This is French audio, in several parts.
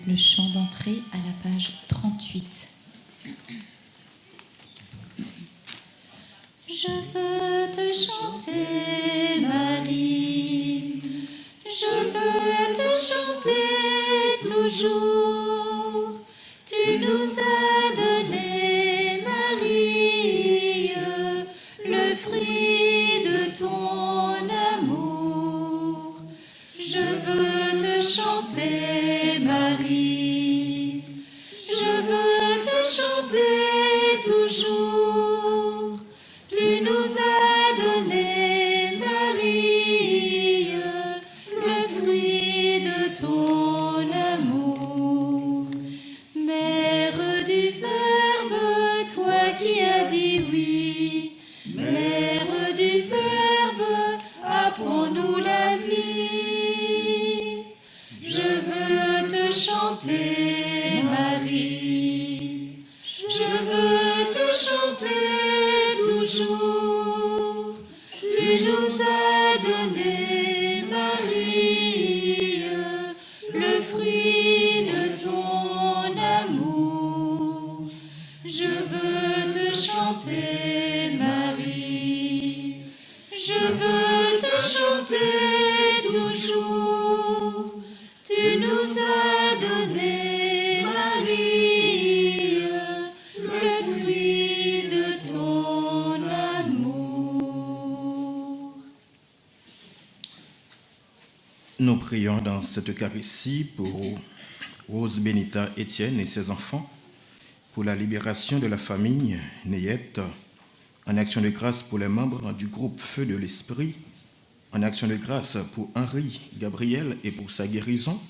le chant d'entrée à la page 38. Je veux te chanter, Marie, je veux te chanter toujours. Tu nous as donné, Marie, le fruit de ton amour. Je veux te chanter, Marie, je veux te chanter toujours. Tu nous as donné, Marie, le fruit de ton amour. Mère du Verbe, toi qui as dit oui, Mère du Verbe, apprends-nous la vie. Je veux te chanter, Marie, je veux te chanter toujours. Tu nous as donné, Marie, le fruit de ton amour. Je veux te chanter, Marie, je veux te chanter toujours. Tu nous as donné, Marie, le fruit de ton amour. Nous prions dans cette Eucharistie pour Rose Benita Étienne et ses enfants, pour la libération de la famille Neyette, en action de grâce pour les membres du groupe Feu de l'Esprit, en action de grâce pour Henri Gabriel et pour sa guérison,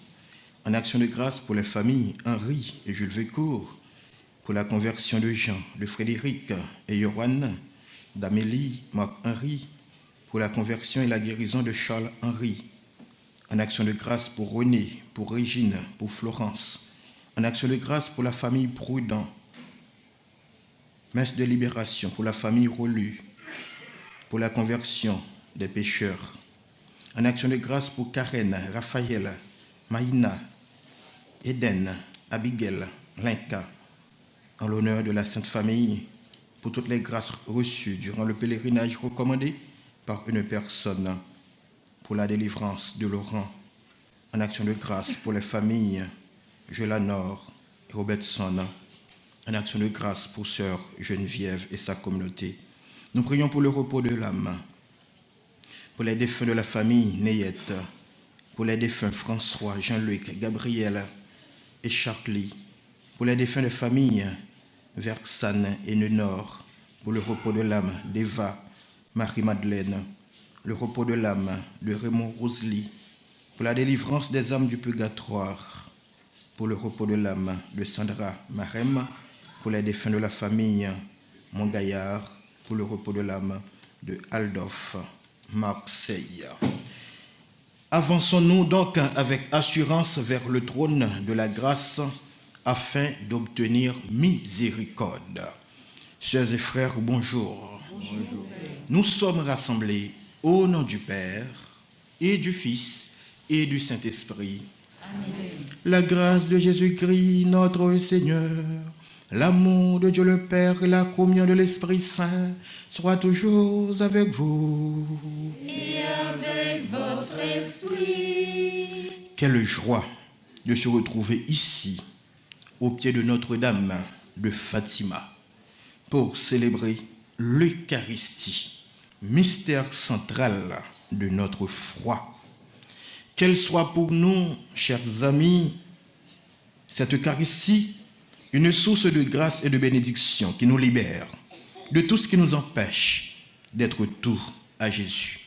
en action de grâce pour les familles Henri et Jules Vécourt, pour la conversion de Jean, de Frédéric et Yoann, d'Amélie, Marc-Henri, pour la conversion et la guérison de Charles Henri, en action de grâce pour René, pour Régine, pour Florence, en action de grâce pour la famille Prudent, messe de libération pour la famille Relu, pour la conversion des pécheurs, en action de grâce pour Karen, Raphaël, Maïna, Eden, Abigail, Linka, en l'honneur de la Sainte Famille, pour toutes les grâces reçues durant le pèlerinage recommandé par une personne, pour la délivrance de Laurent, en action de grâce pour les familles Gelanor et Robertson, en action de grâce pour sœur Geneviève et sa communauté. Nous prions pour le repos de l'âme, pour les défunts de la famille Neyette, pour les défunts François, Jean-Luc, Gabriel et Charlie, pour les défunts de famille Verxane et Nenor, pour le repos de l'âme d'Eva, Marie-Madeleine, le repos de l'âme de Raymond Rosely, pour la délivrance des âmes du purgatoire, pour le repos de l'âme de Sandra Marem, pour les défunts de la famille Montgaillard, pour le repos de l'âme de Aldolphe Marseille. Avançons-nous donc avec assurance vers le trône de la grâce afin d'obtenir miséricorde. Sœurs et frères, bonjour. Bonjour. Nous sommes rassemblés au nom du Père et du Fils et du Saint-Esprit. Amen. La grâce de Jésus-Christ, notre Seigneur, l'amour de Dieu le Père et la communion de l'Esprit Saint soient toujours avec vous. Et avec votre esprit. Quelle joie de se retrouver ici, au pied de Notre-Dame de Fatima, pour célébrer l'Eucharistie, mystère central de notre foi. Qu'elle soit pour nous, chers amis, cette Eucharistie, une source de grâce et de bénédiction qui nous libère de tout ce qui nous empêche d'être tout à Jésus.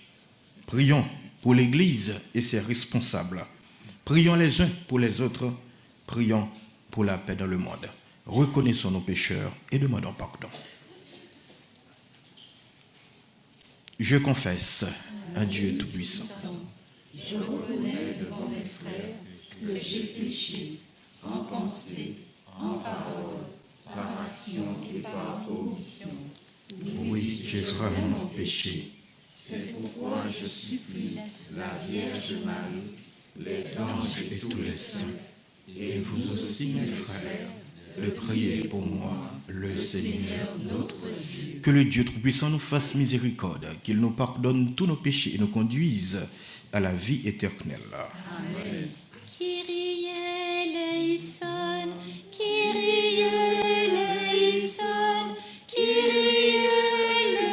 Prions pour l'Église et ses responsables. Prions les uns pour les autres. Prions pour la paix dans le monde. Reconnaissons nos pécheurs et demandons pardon. Je confesse à Dieu Tout-Puissant. Je reconnais devant mes frères que j'ai péché en pensée, en parole, par action et par omission. Oui, j'ai vraiment péché. C'est pourquoi je supplie la Vierge Marie, les anges et tous les saints, et vous aussi mes frères, de prier pour moi, le Seigneur notre Dieu. Que le Dieu Tout-Puissant nous fasse miséricorde, qu'il nous pardonne tous nos péchés et nous conduise à la vie éternelle. Amen. Kyrie eleison, Kyrie eleison, Kyrie eleison.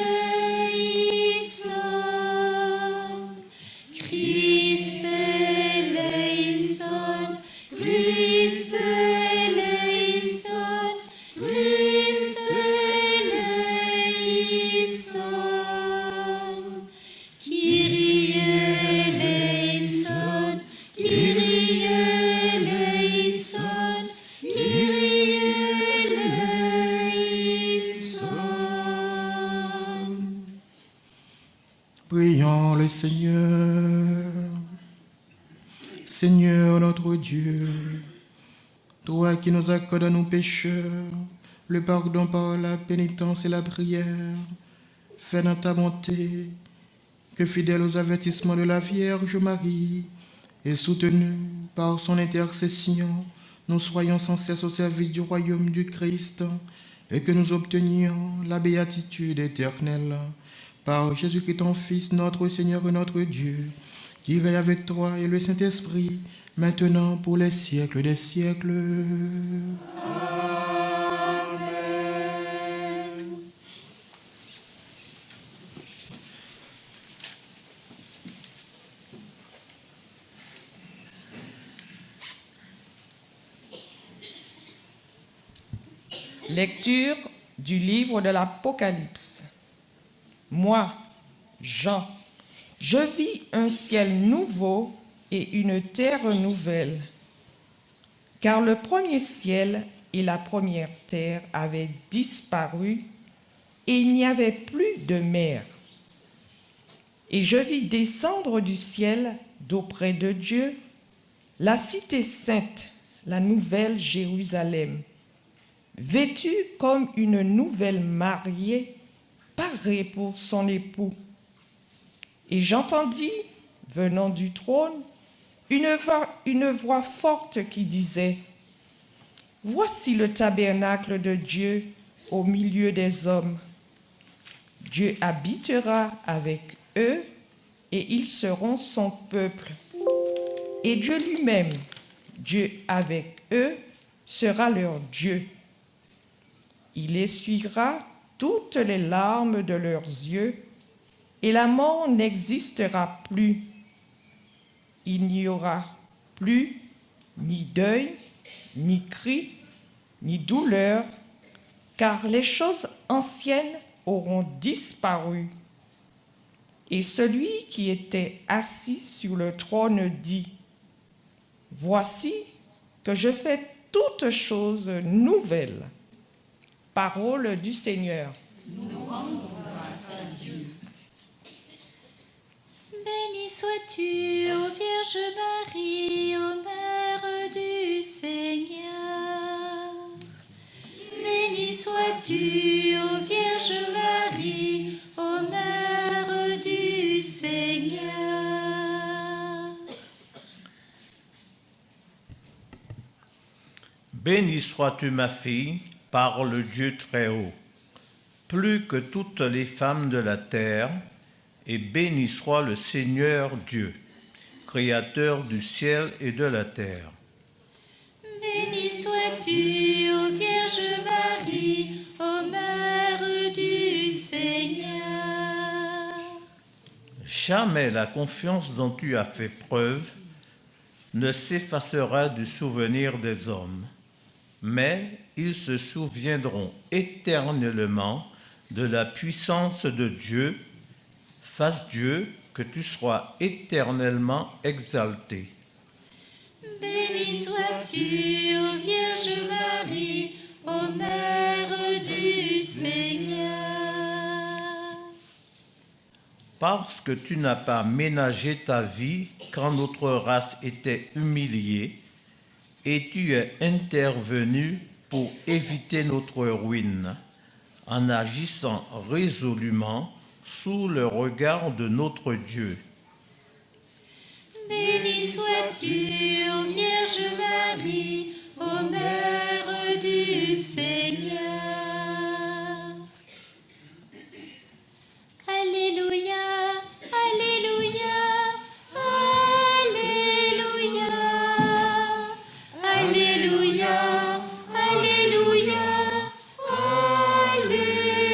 Christ eleison, Christ eleison, Christ eleison. Kyrie eleison, Kyrie eleison, Kyrie eleison. Prions le Seigneur. Seigneur notre Dieu, toi qui nous accordes à nos pécheurs le pardon par la pénitence et la prière, fais dans ta bonté que, fidèle aux avertissements de la Vierge Marie et soutenus par son intercession, nous soyons sans cesse au service du royaume du Christ et que nous obtenions la béatitude éternelle par Jésus-Christ, ton Fils, notre Seigneur et notre Dieu, qui règne avec toi et le Saint-Esprit, maintenant pour les siècles des siècles. Amen. Lecture du livre de l'Apocalypse. Moi, Jean, je vis un ciel nouveau et une terre nouvelle, car le premier ciel et la première terre avaient disparu et il n'y avait plus de mer. Et je vis descendre du ciel d'auprès de Dieu la cité sainte, la nouvelle Jérusalem, vêtue comme une nouvelle mariée, parée pour son époux. Et j'entendis, venant du trône, une voix forte qui disait : Voici le tabernacle de Dieu au milieu des hommes. Dieu habitera avec eux et ils seront son peuple. Et Dieu lui-même, Dieu avec eux, sera leur Dieu. Il essuiera toutes les larmes de leurs yeux et la mort n'existera plus. Il n'y aura plus ni deuil, ni cri, ni douleur, car les choses anciennes auront disparu. Et celui qui était assis sur le trône dit : Voici que je fais toutes choses nouvelles. Parole du Seigneur. Nous rendons grâce à Dieu. Béni sois-tu, ô Vierge Marie, ô Mère du Seigneur. Béni sois-tu, ô Vierge Marie, ô Mère du Seigneur. Béni sois-tu, ma fille, par le Dieu très haut, plus que toutes les femmes de la terre, et béni soit le Seigneur Dieu, créateur du ciel et de la terre. Béni sois-tu, ô Vierge Marie, ô Mère du Seigneur. Jamais la confiance dont tu as fait preuve ne s'effacera du souvenir des hommes, mais ils se souviendront éternellement de la puissance de Dieu. Fasse Dieu que tu sois éternellement exalté. Béni sois-tu, ô Vierge Marie, ô Mère du Seigneur. Parce que tu n'as pas ménagé ta vie quand notre race était humiliée, et tu es intervenu pour éviter notre ruine, en agissant résolument sous le regard de notre Dieu. Béni sois-tu, ô Vierge Marie, ô Mère du Seigneur. Alléluia, Alléluia, Alléluia, Alléluia, Alléluia, Alléluia.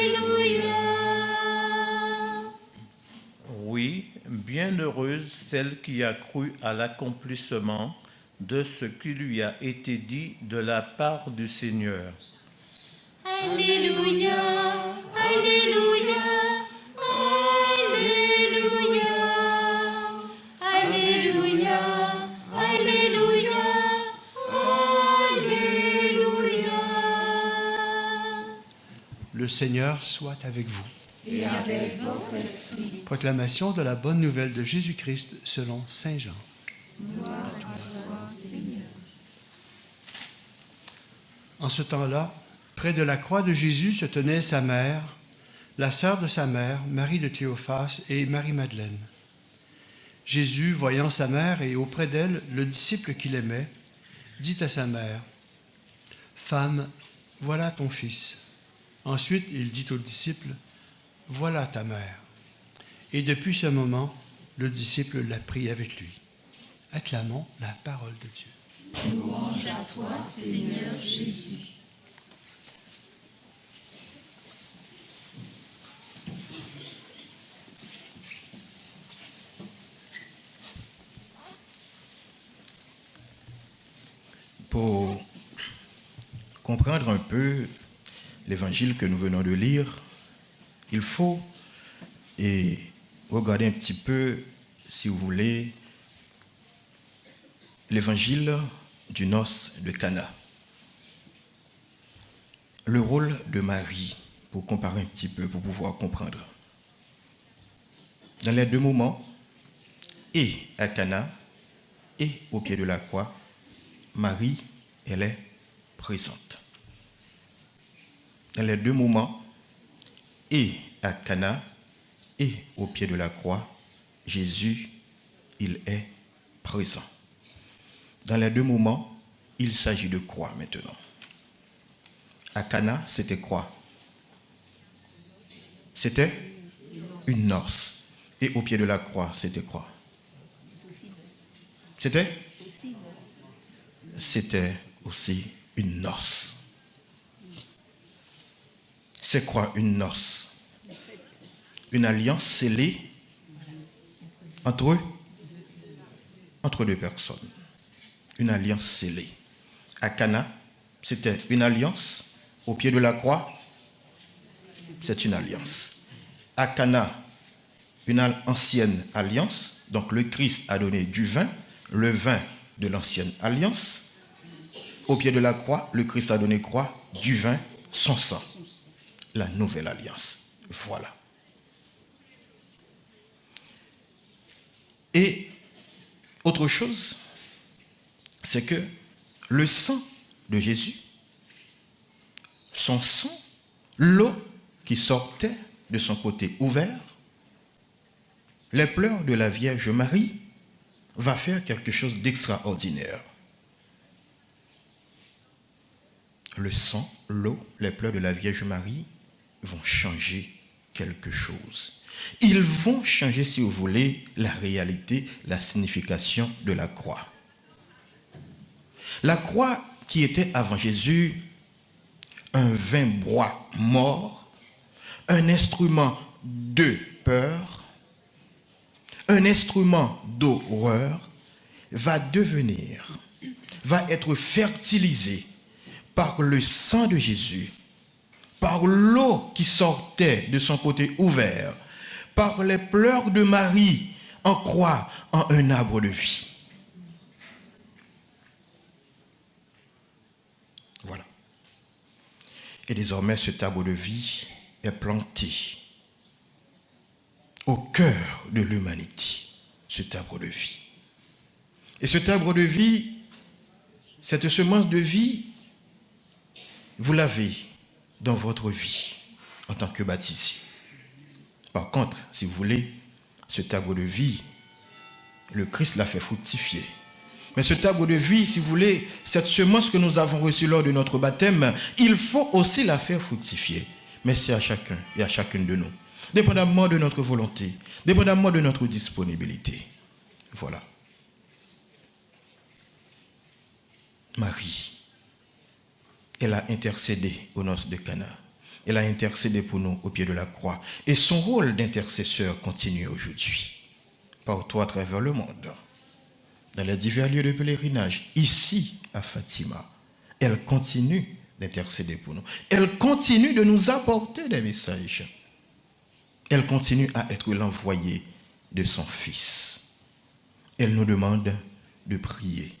Oui, bienheureuse celle qui a cru à l'accomplissement de ce qui lui a été dit de la part du Seigneur. Alléluia, Alléluia, Alléluia, Alléluia, Alléluia, Alléluia. Le Seigneur soit avec vous. Et avec votre esprit. Proclamation de la bonne nouvelle de Jésus-Christ selon Saint Jean. Gloire à toi, Seigneur. En ce temps-là, près de la croix de Jésus se tenait sa mère, la sœur de sa mère, Marie de Cléophas et Marie-Madeleine. Jésus, voyant sa mère et auprès d'elle le disciple qu'il aimait, dit à sa mère, « Femme, voilà ton fils. » Ensuite, il dit au disciple, « Voilà ta mère. » Et depuis ce moment, le disciple l'a pris avec lui. Acclamons la parole de Dieu. Louange à toi, Seigneur Jésus. Pour comprendre un peu l'évangile que nous venons de lire, il faut regarder un petit peu, si vous voulez, l'évangile du noces de Cana. Le rôle de Marie, pour comparer un petit peu, pour pouvoir comprendre. Dans les deux moments, et à Cana, et au pied de la croix, Marie, elle est présente. Dans les deux moments, et à Cana, et au pied de la croix, Jésus, il est présent. Dans les deux moments, il s'agit de croix maintenant. À Cana, c'était quoi? C'était une noce. Et au pied de la croix, c'était quoi? C'était aussi une noce. C'est quoi une noce? Une alliance scellée entre deux personnes. Une alliance scellée. À Cana, c'était une alliance. Au pied de la croix, c'est une alliance. À Cana, une ancienne alliance. Donc le Christ a donné du vin, le vin de l'ancienne alliance. Au pied de la croix, le Christ a donné quoi? Du vin, son sang. La nouvelle alliance. Voilà. Et autre chose, c'est que le sang de Jésus, son sang, l'eau qui sortait de son côté ouvert, les pleurs de la Vierge Marie, va faire quelque chose d'extraordinaire. Le sang, l'eau, les pleurs de la Vierge Marie vont changer quelque chose. Ils vont changer, si vous voulez, la réalité, la signification de la croix. La croix qui était avant Jésus un vain bois mort, un instrument de peur, un instrument d'horreur, va être fertilisé par le sang de Jésus, par l'eau qui sortait de son côté ouvert, par les pleurs de Marie, en croix en un arbre de vie. Voilà. Et désormais, cet arbre de vie est planté au cœur de l'humanité, cet arbre de vie. Et cet arbre de vie, cette semence de vie, vous l'avez dans votre vie en tant que baptisé. Par contre, si vous voulez, cet arbre de vie Le Christ l'a fait fructifier. Mais cet arbre de vie, si vous voulez, cette semence que nous avons reçue lors de notre baptême, il faut aussi la faire fructifier. Mais c'est à chacun et à chacune de nous, dépendamment de notre volonté, dépendamment de notre disponibilité. Voilà. Marie, elle a intercédé aux noces de Cana. Elle a intercédé pour nous au pied de la croix. Et son rôle d'intercesseur continue aujourd'hui, partout à travers le monde, dans les divers lieux de pèlerinage, ici à Fatima. Elle continue d'intercéder pour nous. Elle continue de nous apporter des messages. Elle continue à être l'envoyée de son Fils. Elle nous demande de prier,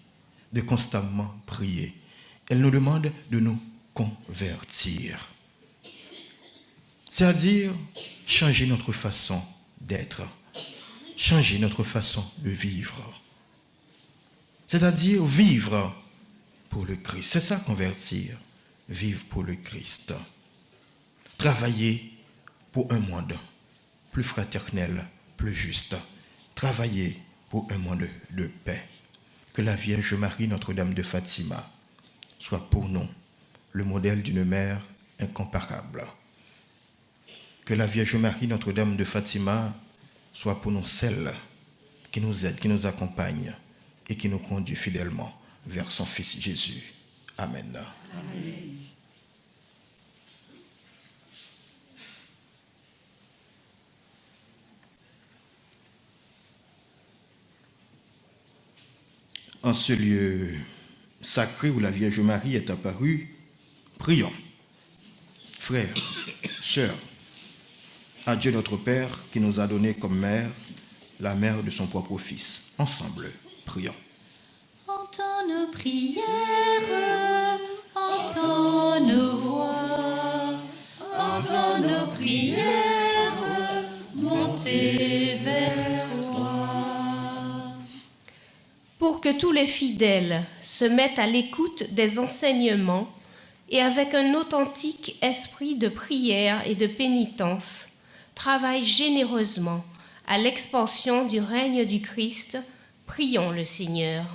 de constamment prier. Elle nous demande de nous convertir. C'est-à-dire changer notre façon d'être, changer notre façon de vivre. C'est-à-dire vivre pour le Christ. C'est ça, convertir. Vivre pour le Christ. Travailler pour un monde plus fraternel, plus juste. Travailler pour un monde de paix. Que la Vierge Marie, Notre-Dame de Fatima, soit pour nous le modèle d'une mère incomparable. Que la Vierge Marie, Notre-Dame de Fatima, soit pour nous celle qui nous aide, qui nous accompagne et qui nous conduit fidèlement vers son Fils Jésus. Amen. Amen. En ce lieu sacré où la Vierge Marie est apparue, prions. Frères, sœurs, à Dieu notre Père qui nous a donné comme mère la mère de son propre Fils. Ensemble, prions. Entends nos prières, entends nos voix, entends nos prières, montez vers toi. Pour que tous les fidèles se mettent à l'écoute des enseignements et avec un authentique esprit de prière et de pénitence, travaillent généreusement à l'expansion du règne du Christ, prions le Seigneur.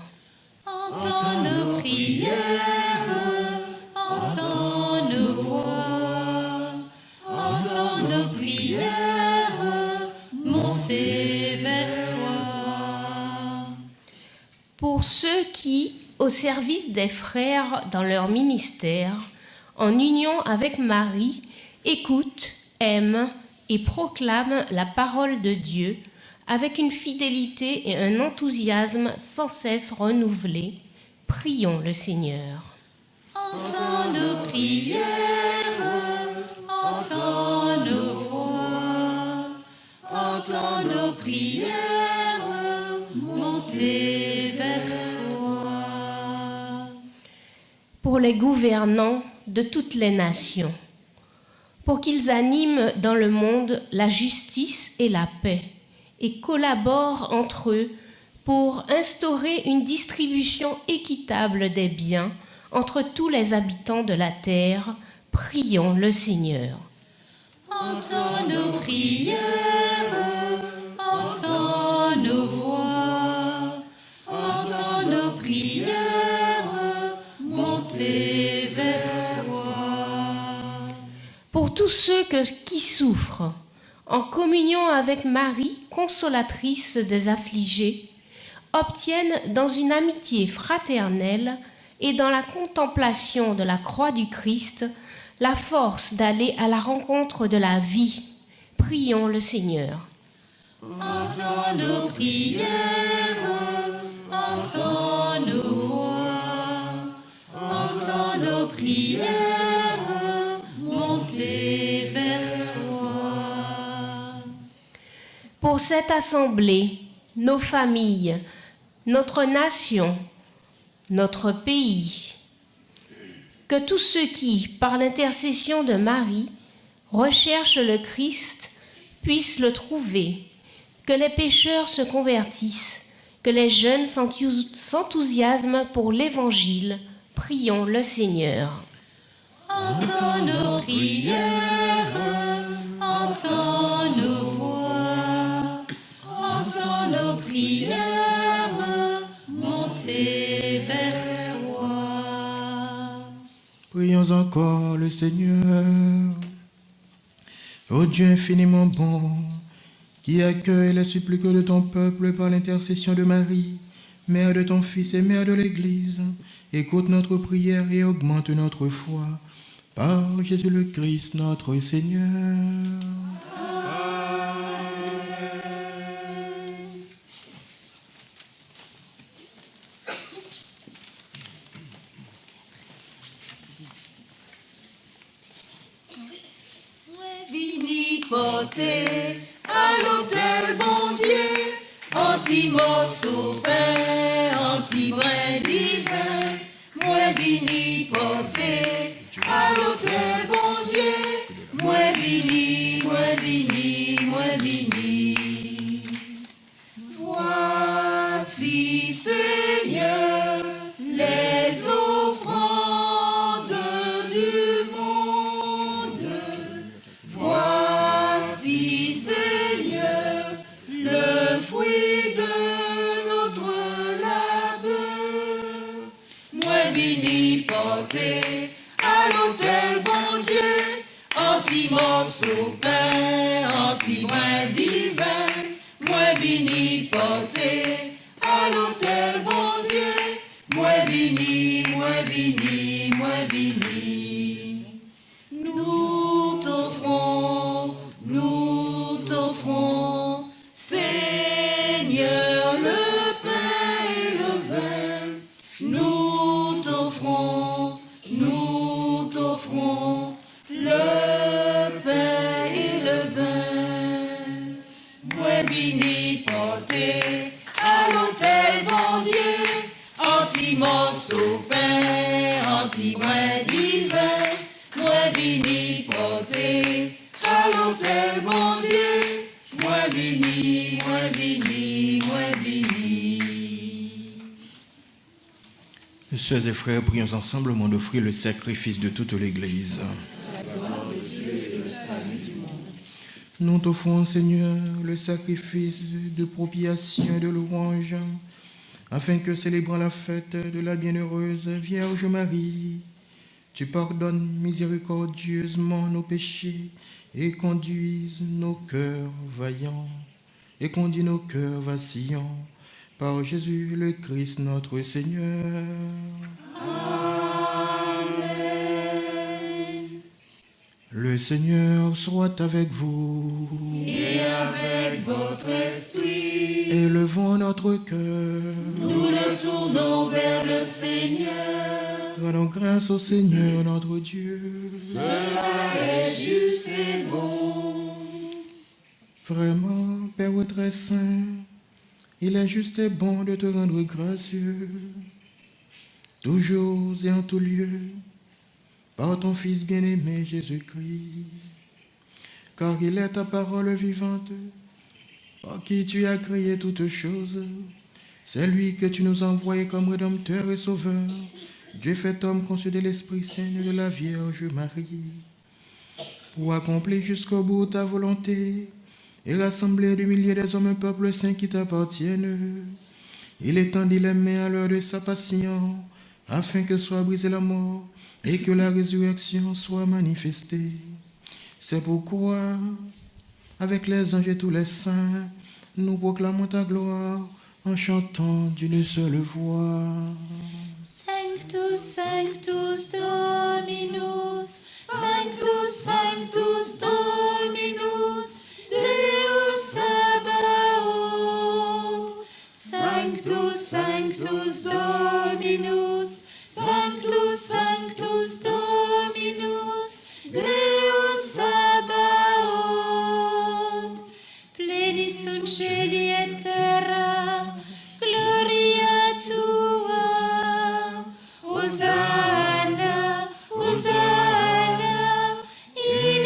Entends nos prières, entends nos voix, entends nos prières, montez vers toi. Pour ceux qui, au service des frères dans leur ministère, en union avec Marie, écoutent, aiment et proclament la parole de Dieu avec une fidélité et un enthousiasme sans cesse renouvelés, prions le Seigneur. Entends nos prières, entends nos voix, entends nos prières, montez vers toi. Pour les gouvernants de toutes les nations, pour qu'ils animent dans le monde la justice et la paix, et collaborent entre eux pour instaurer une distribution équitable des biens entre tous les habitants de la terre, prions le Seigneur. Entends nos prières, entends nos voix, entends nos prières, montez vers toi. Pour tous ceux qui souffrent, en communion avec Marie, consolatrice des affligés, obtiennent dans une amitié fraternelle et dans la contemplation de la croix du Christ la force d'aller à la rencontre de la vie. Prions le Seigneur. Entends nos prières, entends nos voix, entends nos prières, montez vers toi. Pour cette assemblée, nos familles, notre nation, notre pays, que tous ceux qui, par l'intercession de Marie, recherchent le Christ, puissent le trouver, que les pécheurs se convertissent, que les jeunes s'enthousiasment pour l'Évangile, prions le Seigneur. Entends nos prières, entends nos voix, entends nos prières, prions encore le Seigneur. Ô Dieu infiniment bon, qui accueille les suppliques de ton peuple par l'intercession de Marie, mère de ton Fils et mère de l'Église, écoute notre prière et augmente notre foi. Par Jésus le Christ, notre Seigneur. Vini porter à l'autel, bon Dieu, anti-morceau pain, anti-brin divin. Moi vini porter à l'autel, bon Dieu, moi vini, moi vini, moi vini. Voici, Seigneur, les offrandes du monde. Voici, Seigneur, le fruit de notre labeur. Moi vini porter à l'autel, bon Dieu, anti-morceau pain, anti-brin divin. Moi vini porter à l'autel, bon Dieu, moi vini, moi vini, moi vini. Nous t'offrons, Seigneur, le pain et le vin. Nous t'offrons, le pain et le vin. Moi vini porter à l'autel, bon Dieu, anti-morceau pain, anti-brin divin. Moi vini porter à l'autel, mon Dieu, moi vini, moi vini, moi vini. Sœurs et frères, prions ensemble au moment d'offrir le sacrifice de toute l'Église. Nous t'offrons, Seigneur, le sacrifice de propiation et de louange, afin que, célébrant la fête de la bienheureuse Vierge Marie, tu pardonnes miséricordieusement nos péchés et conduises nos cœurs vaillants et conduis nos cœurs vacillants par Jésus le Christ notre Seigneur. Le Seigneur soit avec vous. Et avec votre esprit, Élevons notre cœur. nous le tournons vers le Seigneur. Rendons grâce au Seigneur notre Dieu. Cela est juste et bon. Vraiment, Père très saint, il est juste et bon de te rendre gracieux, toujours et en tout lieu, par ton Fils bien-aimé Jésus-Christ, car il est ta parole vivante, par qui tu as créé toutes choses. C'est lui que tu nous as envoyé comme Rédempteur et Sauveur, Dieu fait homme conçu de l'Esprit Saint et de la Vierge Marie, pour accomplir jusqu'au bout ta volonté et rassembler du milieu des hommes un peuple saint qui t'appartiennent. Il étendit les mains à l'heure de sa passion, afin que soit brisée la mort et que la résurrection soit manifestée. C'est pourquoi, avec les anges et tous les saints, nous proclamons ta gloire en chantant d'une seule voix. Sanctus, Sanctus Dominus, Sanctus, Sanctus Dominus, Deus Sabaoth. Sanctus, Sanctus Dominus, Sanctus, Sanctus Dominus, Deus Sabaoth. Pleni sunt cieli et terra, gloria tua. Hosanna, Hosanna, in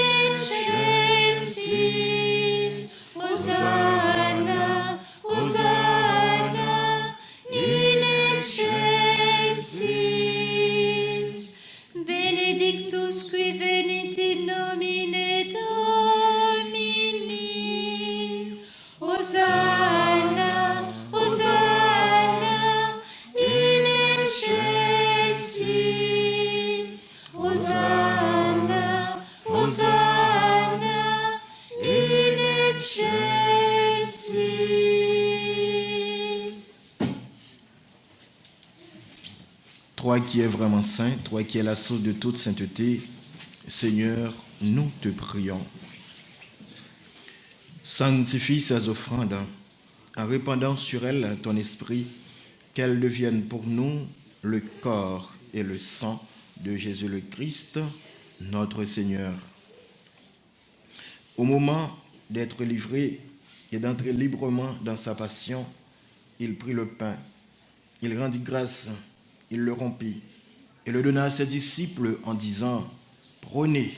excelsis. Hosanna, Hosanna, in excelsis. Benedictus qui venit in nomine Domini. Hosanna. excelsis. Toi qui es vraiment saint, toi qui es la source de toute sainteté, Seigneur, nous te prions. Sanctifie ces offrandes en répandant sur elles ton esprit, qu'elles deviennent pour nous le corps et le sang de Jésus le Christ, notre Seigneur. Au moment d'être livré et d'entrer librement dans sa passion, il prit le pain, il rendit grâce, il le rompit et le donna à ses disciples en disant, « Prenez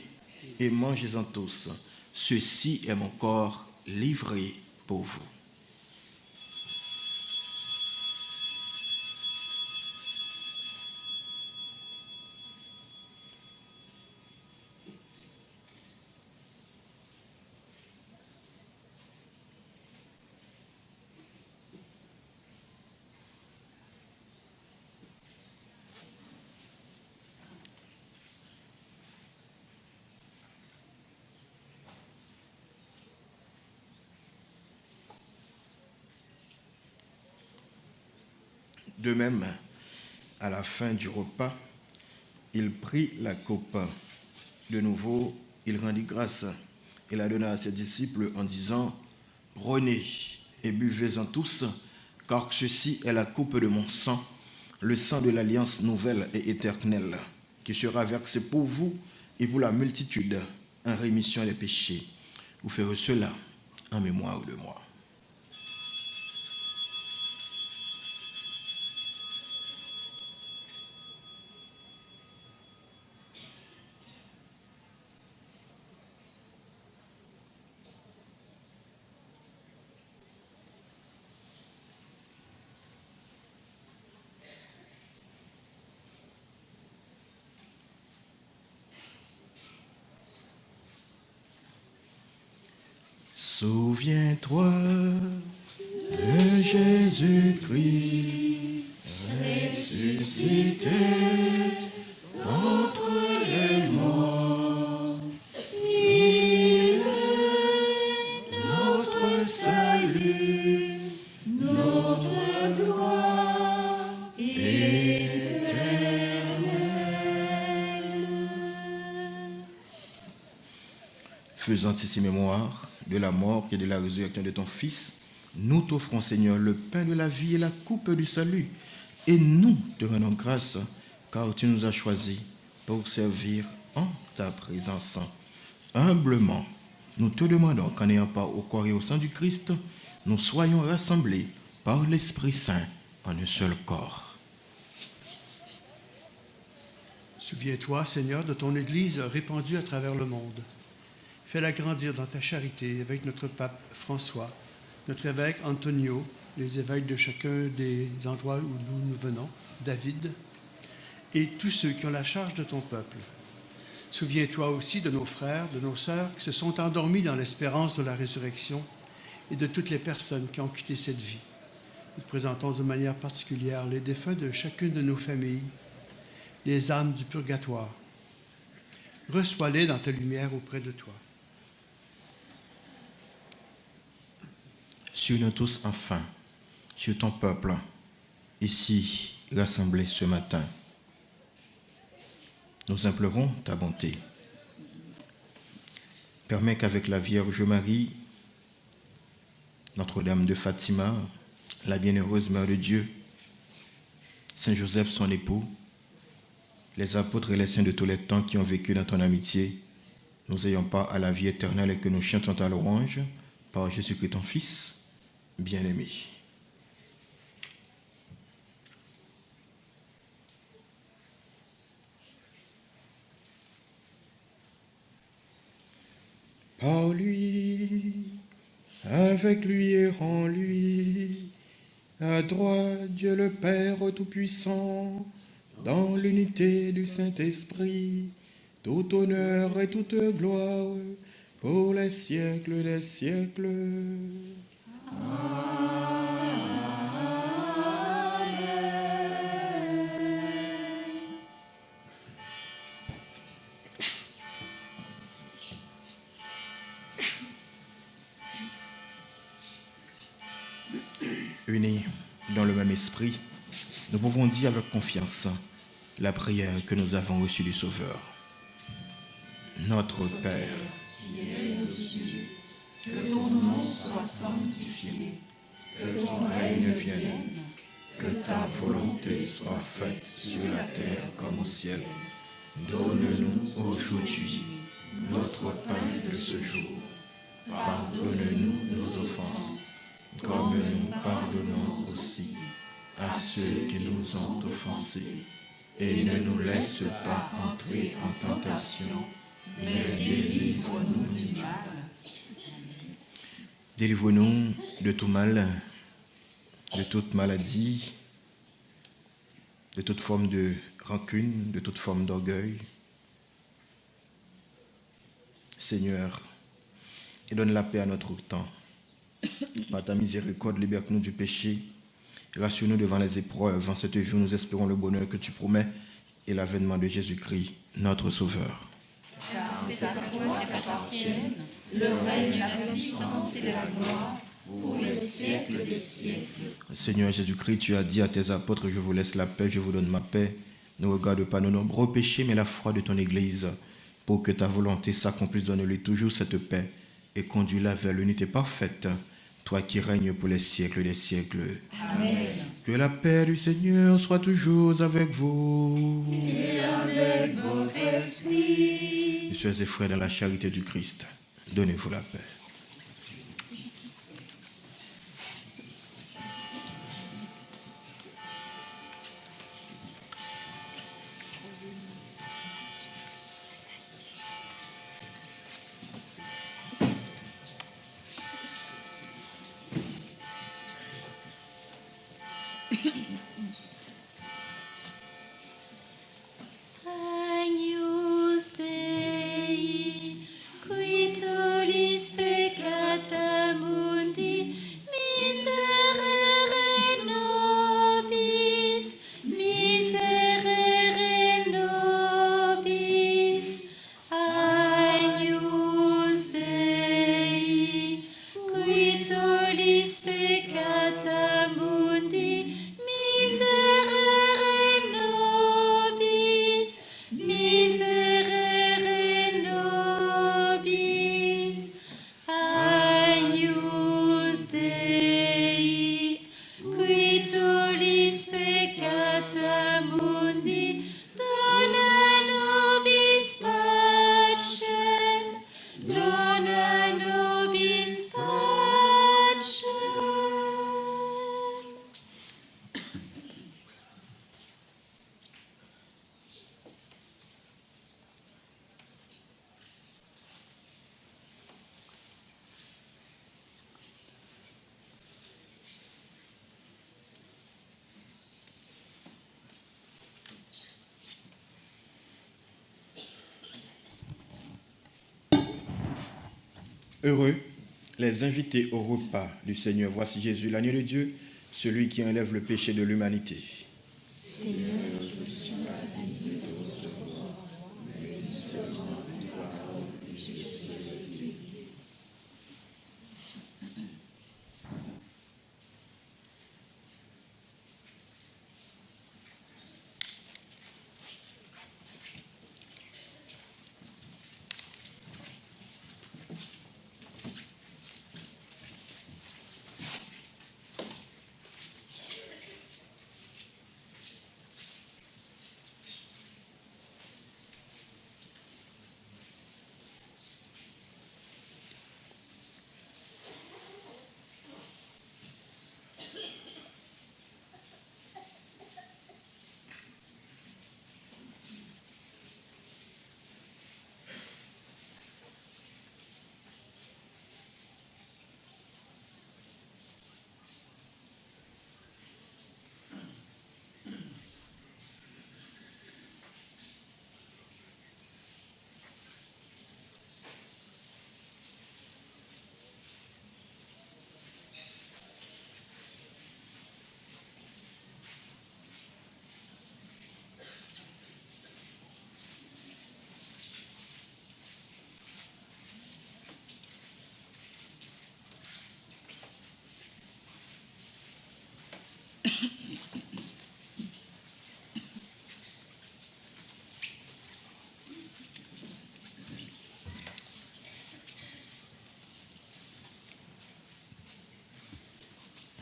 et mangez-en tous, ceci est mon corps livré pour vous. » De même, à la fin du repas, il prit la coupe. De nouveau, il rendit grâce et la donna à ses disciples en disant, « Prenez et buvez-en tous, car ceci est la coupe de mon sang, le sang de l'alliance nouvelle et éternelle, qui sera versé pour vous et pour la multitude en rémission des péchés. Vous ferez cela en mémoire de moi. » Souviens-toi de Jésus-Christ ressuscité d'entre les morts. Il est notre salut, notre gloire éternelle. Faisant ici mémoire de la mort et de la résurrection de ton Fils, nous t'offrons, Seigneur, le pain de la vie et la coupe du salut. Et nous te rendons grâce, car tu nous as choisis pour servir en ta présence. Humblement, nous te demandons qu'en ayant part au corps et au sang du Christ, nous soyons rassemblés par l'Esprit Saint en un seul corps. Souviens-toi, Seigneur, de ton Église répandue à travers le monde. Fais-la grandir dans ta charité avec notre pape François, notre évêque Antonio, les évêques de chacun des endroits où nous venons, David, et tous ceux qui ont la charge de ton peuple. Souviens-toi aussi de nos frères, de nos sœurs qui se sont endormis dans l'espérance de la résurrection et de toutes les personnes qui ont quitté cette vie. Nous te présentons de manière particulière les défunts de chacune de nos familles, les âmes du purgatoire. Reçois-les dans ta lumière auprès de toi. Sur nous tous enfin, sur ton peuple, ici rassemblés ce matin, nous implorons ta bonté. Permets qu'avec la Vierge Marie, Notre-Dame de Fatima, la bienheureuse Mère de Dieu, Saint Joseph son époux, les apôtres et les saints de tous les temps qui ont vécu dans ton amitié, nous ayons part à la vie éternelle et que nous chantons ta louange par Jésus-Christ ton Fils, bien-aimé. Par lui, avec lui et en lui, à droite Dieu le Père Tout-Puissant, dans l'unité du Saint-Esprit, tout honneur et toute gloire pour les siècles des siècles. Unis dans le même esprit, nous pouvons dire avec confiance la prière que nous avons reçue du Sauveur. Notre Père, Qui es aux cieux, que ton nom soit sanctifié, que ton règne vienne, que ta volonté soit faite sur la terre comme au ciel. Donne-nous aujourd'hui notre pain de ce jour. Pardonne-nous nos offenses, comme nous pardonnons aussi à ceux qui nous ont offensés. Et ne nous laisse pas entrer en tentation, mais délivre-nous du mal. délivre-nous de tout mal, de toute maladie, de toute forme de rancune, de toute forme d'orgueil. Seigneur, et donne la paix à notre temps. Par ta miséricorde, libère-nous du péché. Rassure-nous devant les épreuves. En cette vie, nous espérons le bonheur que tu promets et l'avènement de Jésus-Christ, notre Sauveur. Car c'est à toi qu'appartiennent le règne, la puissance et la gloire pour les siècles des siècles. Seigneur Jésus-Christ, tu as dit à tes apôtres, je vous laisse la paix, je vous donne ma paix. Ne regarde pas nos nombreux péchés, mais la foi de ton Église. Pour que ta volonté s'accomplisse, donne-lui toujours cette paix et conduis-la vers l'unité parfaite, toi qui règnes pour les siècles des siècles. Amen. Que la paix du Seigneur soit toujours avec vous. Et avec votre esprit. Mes soeurs et frères, dans la charité du Christ, donnez-vous la paix. Agnus Dei, qui tollis peccata mundi, miserere nobis, miserere nobis. Agnus Dei, qui tollis peccata mundi, miserere nobis, miserere nobis. Agnus Dei, qui tollis peccata mundi, dona nobis pacem, dona nobis pacem. Heureux les invités au repas du Seigneur. Voici Jésus, l'agneau de Dieu, celui qui enlève le péché de l'humanité.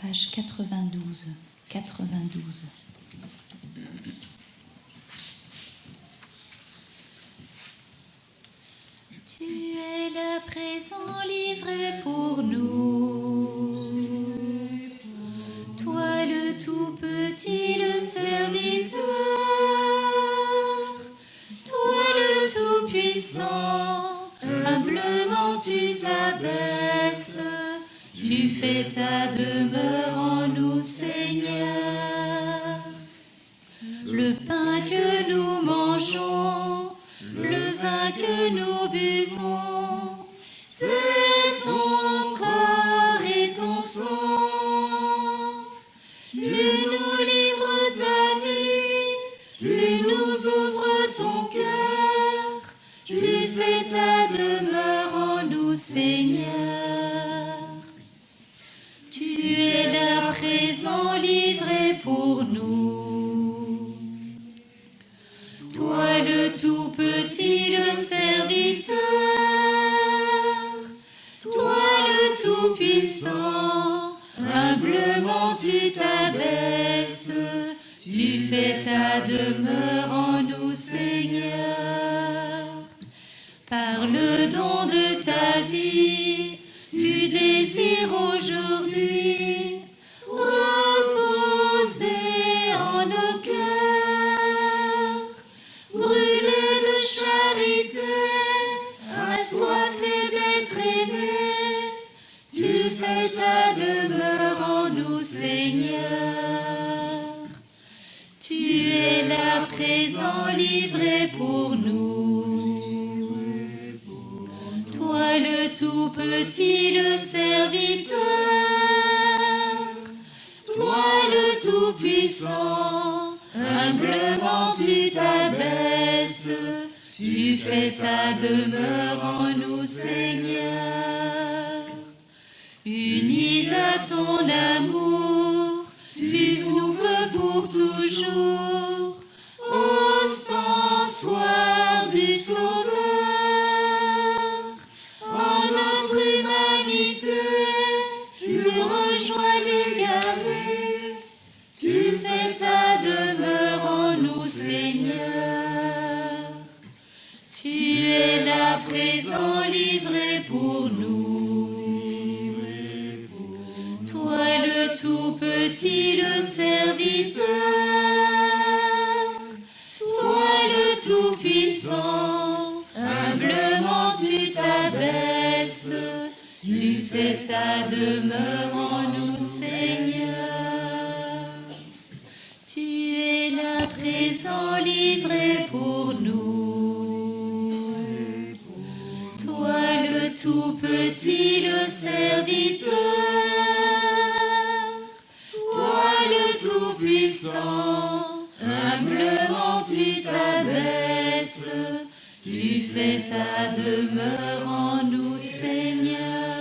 page 92. 92. Tu es là présent, livré pour nous. Toi le tout petit, le serviteur. Toi le tout puissant, humblement tu t'abaisses. Tu fais ta demeure en nous, Seigneur. Le pain que nous mangeons, le vin que nous buvons, c'est ton corps et ton sang. Tu nous livres ta vie, tu nous ouvres ton cœur, tu fais ta demeure en nous, Seigneur. Tu es là présent, livré pour nous. Toi le tout petit, le serviteur. Toi le tout puissant, humblement tu t'abaisses. Tu fais ta demeure en nous, Seigneur. Par le don de ta vie, tu désires aujourd'hui reposer en nos cœurs, brûler de charité, assoiffé d'être aimé. Tu fais ta demeure en nous, Seigneur. Tu es là présent, livré pour nous. Toi le tout petit, le serviteur. Toi le tout puissant, humblement tu t'abaisses. Tu fais ta demeure en nous, Seigneur. Unis à ton amour, tu nous veux pour toujours, ostensoir du Sauveur. En notre humanité, tu rejoins l'égaré, tu fais ta demeure en nous, Seigneur. Tu es là présent, livré pour nous. Toi le tout petit, le serviteur. Toi le tout puissant, humblement tu t'abaisses. Tu fais ta demeure en nous, Seigneur. Tu es là présent, livré pour nous. Toi le tout petit, le serviteur. Toi le tout puissant, humblement tu t'abaisses. Tu fais ta demeure en nous, Seigneur.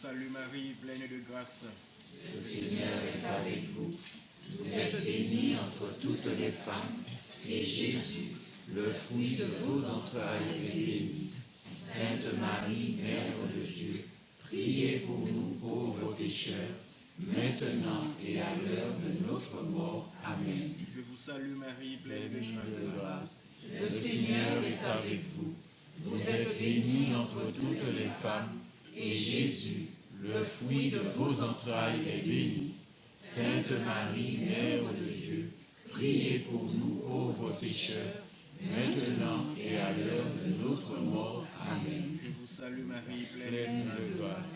Salue Marie, pleine de grâce. Le Seigneur est avec vous. Vous êtes bénie entre toutes les femmes, et Jésus, le fruit de vos entrailles, est béni. Sainte Marie, Mère de Dieu, priez pour nous pauvres pécheurs, maintenant et à l'heure de notre mort. Amen. Je vous salue Marie, pleine de grâce. Le Seigneur est avec vous. Vous êtes bénie entre toutes les femmes, et Jésus, le fruit de vos entrailles, est béni. Sainte Marie, Mère de Dieu, priez pour nous pauvres pécheurs, maintenant et à l'heure de notre mort. Amen. Je vous salue Marie, pleine de grâce.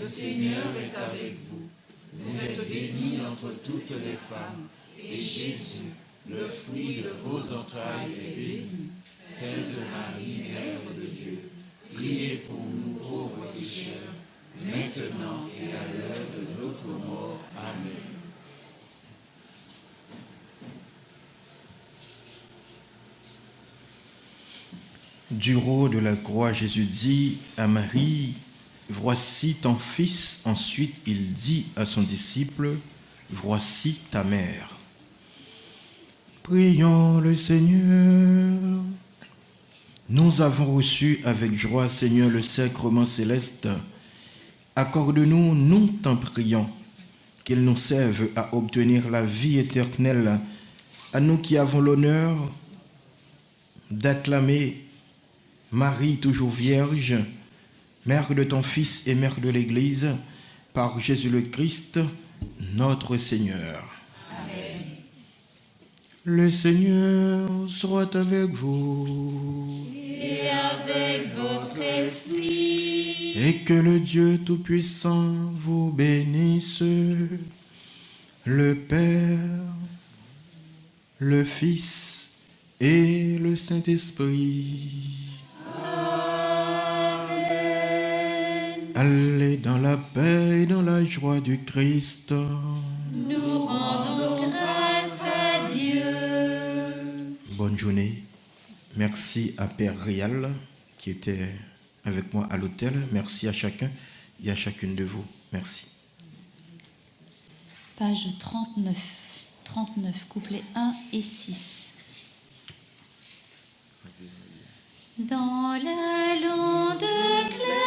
Le Seigneur est avec vous. Vous êtes bénie entre toutes les femmes, et Jésus, le fruit de vos entrailles, est béni. Sainte Marie, Mère de Dieu, priez pour nous pauvres pécheurs, maintenant et à l'heure de notre mort. Amen. Du haut de la croix, Jésus dit à Marie, « Voici ton fils ». Ensuite, il dit à son disciple, « Voici ta mère ». Prions le Seigneur. Nous avons reçu avec joie, Seigneur, le sacrement céleste. Accorde-nous, nous t'en prions, qu'il nous serve à obtenir la vie éternelle, à nous qui avons l'honneur d'acclamer Marie, toujours vierge, mère de ton Fils et mère de l'Église, par Jésus le Christ, notre Seigneur. Amen. Le Seigneur soit avec vous. Et avec votre esprit. Et que le Dieu Tout-Puissant vous bénisse, le Père, le Fils et le Saint-Esprit. Allez dans la paix et dans la joie du Christ. Nous rendons grâce à Dieu. Bonne journée. Merci à Père Réal qui était avec moi à l'hôtel. Merci à chacun et à chacune de vous. Merci. Page 39, couplets 1 et 6. Dans la lande claire